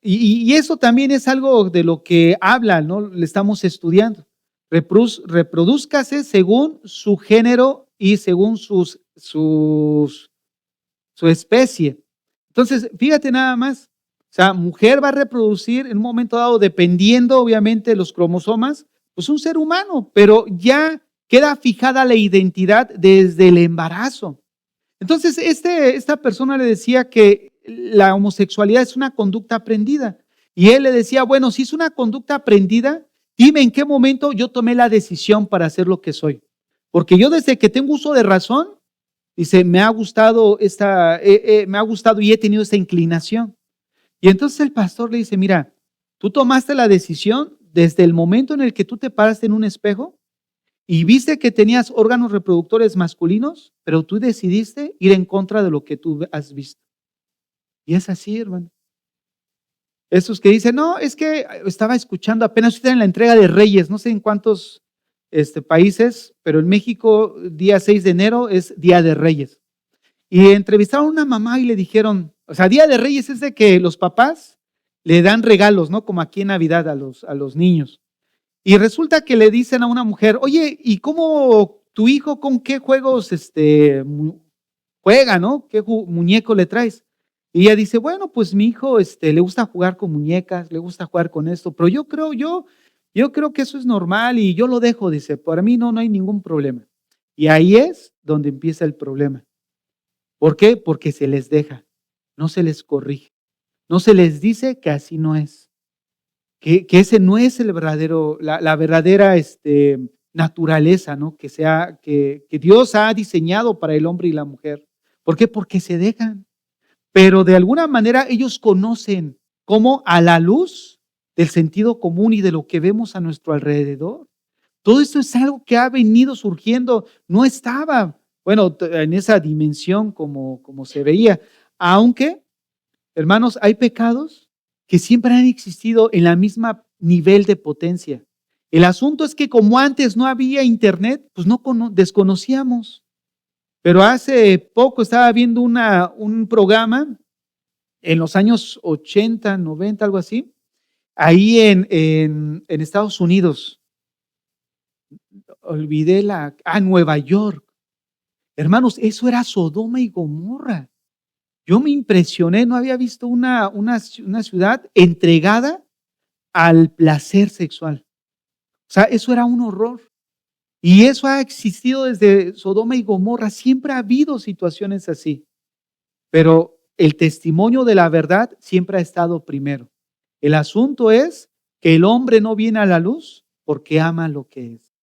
Y eso también es algo de lo que habla, ¿no? Le estamos estudiando. Reprodúzcase según su género y según su especie. Entonces, fíjate nada más, o sea, mujer va a reproducir en un momento dado, dependiendo obviamente de los cromosomas, pues un ser humano, pero ya queda fijada la identidad desde el embarazo. Entonces, esta persona le decía que la homosexualidad es una conducta aprendida. Y él le decía, bueno, si es una conducta aprendida, dime en qué momento yo tomé la decisión para hacer lo que soy. Porque yo desde que tengo uso de razón, dice, me ha gustado me ha gustado y he tenido esta inclinación. Y entonces el pastor le dice, mira, tú tomaste la decisión desde el momento en el que tú te paraste en un espejo y viste que tenías órganos reproductores masculinos, pero tú decidiste ir en contra de lo que tú has visto. Y es así, hermano. Esos que dicen, no, es que estaba escuchando, apenas está en la entrega de Reyes, no sé en cuántos países, pero en México, día 6 de enero es Día de Reyes. Y entrevistaron a una mamá y le dijeron, o sea, Día de Reyes es de que los papás le dan regalos, ¿no? Como aquí en Navidad a los niños. Y resulta que le dicen a una mujer, oye, ¿y cómo tu hijo con qué juegos juega, ¿no? ¿Qué muñeco le traes? Y ella dice, bueno, pues mi hijo le gusta jugar con muñecas, le gusta jugar con esto, pero yo creo que eso es normal y yo lo dejo, dice, para mí no hay ningún problema. Y ahí es donde empieza el problema. ¿Por qué? Porque se les deja, no se les corrige, no se les dice que así no es, que ese no es el verdadero, la verdadera naturaleza, ¿no? Que Dios ha diseñado para el hombre y la mujer. ¿Por qué? Porque se dejan. Pero de alguna manera ellos conocen cómo a la luz del sentido común y de lo que vemos a nuestro alrededor. Todo esto es algo que ha venido surgiendo, no estaba, bueno, en esa dimensión como se veía, aunque, hermanos, hay pecados que siempre han existido en la misma nivel de potencia. El asunto es que como antes no había internet, pues no desconocíamos. Pero hace poco estaba viendo un programa en los años 80, 90, algo así, ahí en Estados Unidos. Olvidé Nueva York. Hermanos, eso era Sodoma y Gomorra. Yo me impresioné, no había visto una ciudad entregada al placer sexual. O sea, eso era un horror. Y eso ha existido desde Sodoma y Gomorra. Siempre ha habido situaciones así. Pero el testimonio de la verdad siempre ha estado primero. El asunto es que el hombre no viene a la luz porque ama lo que es.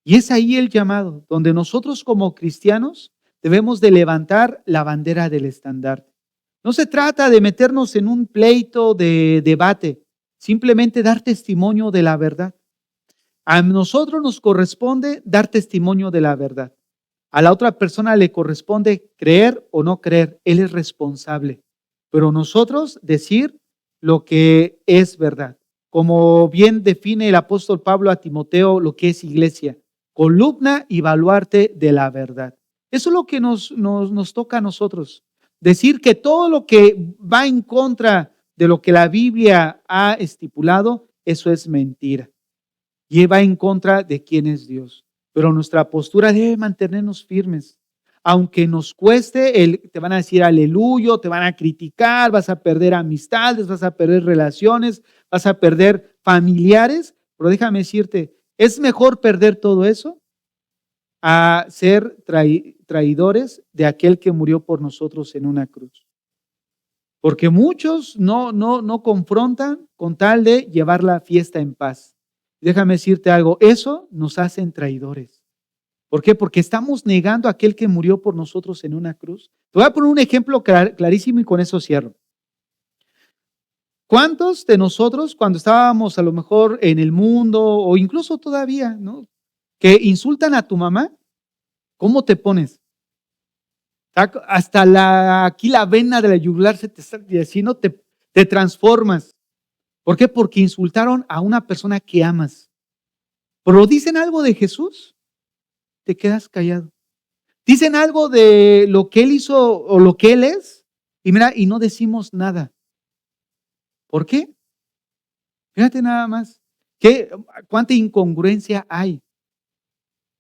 Y es ahí el llamado, donde nosotros como cristianos debemos de levantar la bandera del estandarte. No se trata de meternos en un pleito de debate, simplemente dar testimonio de la verdad. A nosotros nos corresponde dar testimonio de la verdad. A la otra persona le corresponde creer o no creer. Él es responsable. Pero nosotros decir lo que es verdad. Como bien define el apóstol Pablo a Timoteo lo que es iglesia. Columna y baluarte de la verdad. Eso es lo que nos toca a nosotros. Decir que todo lo que va en contra de lo que la Biblia ha estipulado, eso es mentira. Y va en contra de quién es Dios. Pero nuestra postura debe mantenernos firmes. Aunque nos cueste, te van a decir aleluya, te van a criticar, vas a perder amistades, vas a perder relaciones, vas a perder familiares. Pero déjame decirte, es mejor perder todo eso a ser traidores de aquel que murió por nosotros en una cruz. Porque muchos no confrontan con tal de llevar la fiesta en paz. Déjame decirte algo, eso nos hacen traidores. ¿Por qué? Porque estamos negando a aquel que murió por nosotros en una cruz. Te voy a poner un ejemplo clarísimo y con eso cierro. ¿Cuántos de nosotros cuando estábamos a lo mejor en el mundo o incluso todavía, ¿no? Que insultan a tu mamá, ¿cómo te pones? Hasta aquí la vena de la yugular se te está y así no te transformas. ¿Por qué? Porque insultaron a una persona que amas. Pero dicen algo de Jesús, te quedas callado. Dicen algo de lo que él hizo o lo que él es, y mira, y no decimos nada. ¿Por qué? Fíjate nada más. ¿Cuánta incongruencia hay?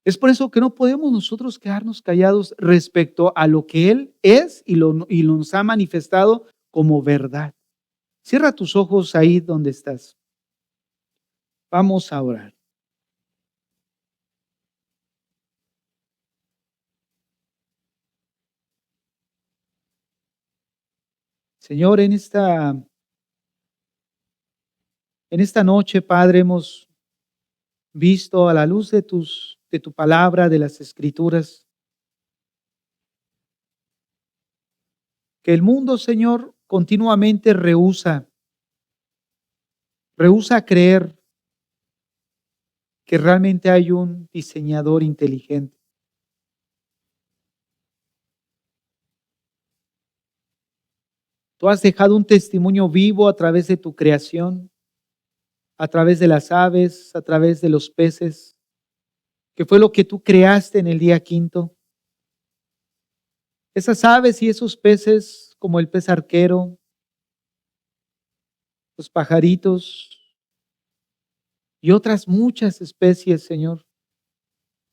Es por eso que no podemos nosotros quedarnos callados respecto a lo que Él es y lo nos ha manifestado como verdad. Cierra tus ojos ahí donde estás. Vamos a orar. Señor, en esta noche, Padre, hemos visto a la luz de tu palabra, de las Escrituras, que el mundo, Señor, continuamente rehúsa creer que realmente hay un diseñador inteligente. Tú has dejado un testimonio vivo a través de tu creación, a través de las aves, a través de los peces, que fue lo que tú creaste en el día quinto. Esas aves y esos peces, como el pez arquero, los pajaritos y otras muchas especies, Señor,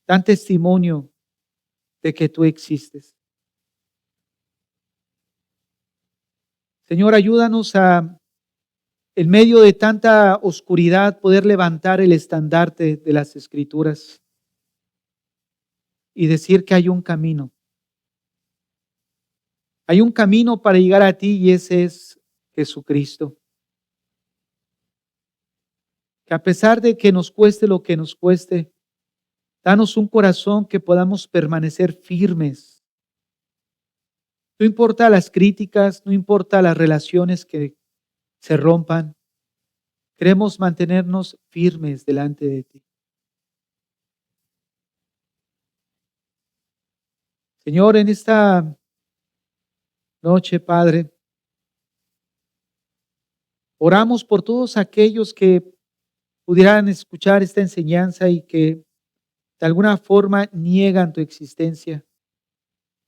dan testimonio de que tú existes. Señor, ayúdanos a, en medio de tanta oscuridad, poder levantar el estandarte de las Escrituras y decir que hay un camino. Hay un camino para llegar a ti y ese es Jesucristo. Que a pesar de que nos cueste lo que nos cueste, danos un corazón que podamos permanecer firmes. No importa las críticas, no importa las relaciones que se rompan, queremos mantenernos firmes delante de ti. Señor, en esta noche, Padre, oramos por todos aquellos que pudieran escuchar esta enseñanza y que de alguna forma niegan tu existencia,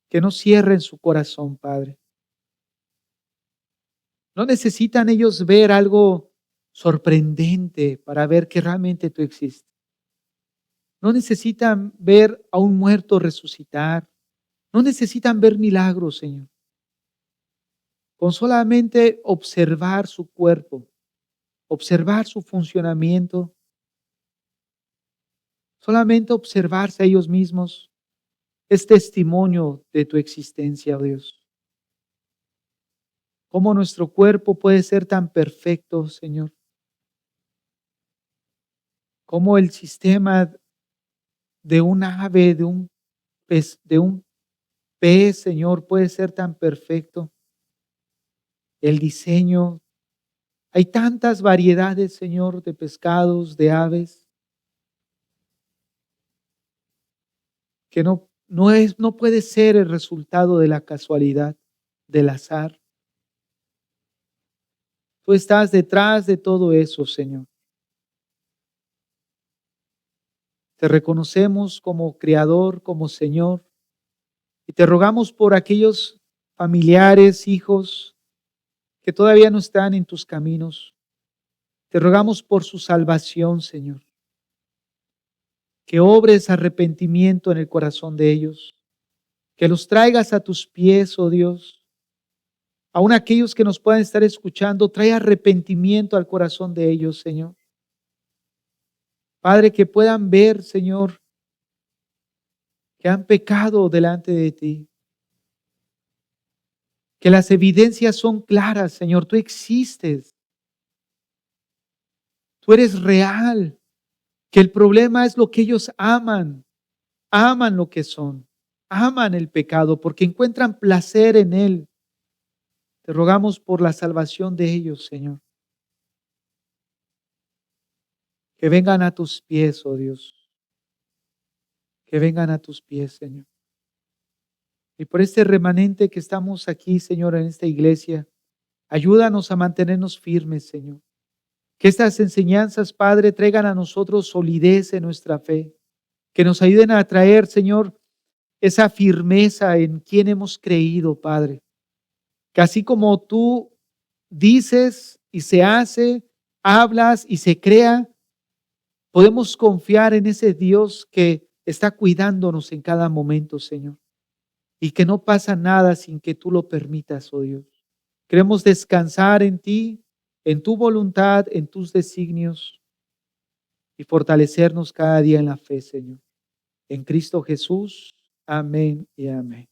que no cierren su corazón, Padre. No necesitan ellos ver algo sorprendente para ver que realmente tú existes. No necesitan ver a un muerto resucitar. No necesitan ver milagros, Señor. Con solamente observar su cuerpo, observar su funcionamiento, solamente observarse a ellos mismos, es testimonio de tu existencia, oh Dios. Cómo nuestro cuerpo puede ser tan perfecto, Señor. Cómo el sistema de un ave, de un pez, Señor, puede ser tan perfecto. El diseño. Hay tantas variedades, Señor, de pescados, de aves, que no puede ser el resultado de la casualidad, del azar. Tú estás detrás de todo eso, Señor. Te reconocemos como Creador, como Señor, y te rogamos por aquellos familiares, hijos, que todavía no están en tus caminos. Te rogamos por su salvación, Señor. Que obres arrepentimiento en el corazón de ellos. Que los traigas a tus pies, oh Dios. Aún aquellos que nos puedan estar escuchando, trae arrepentimiento al corazón de ellos, Señor. Padre, que puedan ver, Señor, que han pecado delante de ti. Que las evidencias son claras, Señor. Tú existes. Tú eres real. Que el problema es lo que ellos aman. Aman lo que son. Aman el pecado porque encuentran placer en él. Te rogamos por la salvación de ellos, Señor. Que vengan a tus pies, oh Dios. Que vengan a tus pies, Señor. Y por este remanente que estamos aquí, Señor, en esta iglesia, ayúdanos a mantenernos firmes, Señor. Que estas enseñanzas, Padre, traigan a nosotros solidez en nuestra fe. Que nos ayuden a traer, Señor, esa firmeza en quien hemos creído, Padre. Que así como tú dices y se hace, hablas y se crea, podemos confiar en ese Dios que está cuidándonos en cada momento, Señor, y que no pasa nada sin que tú lo permitas, oh Dios. Queremos descansar en ti, en tu voluntad, en tus designios y fortalecernos cada día en la fe, Señor. En Cristo Jesús. Amén y amén.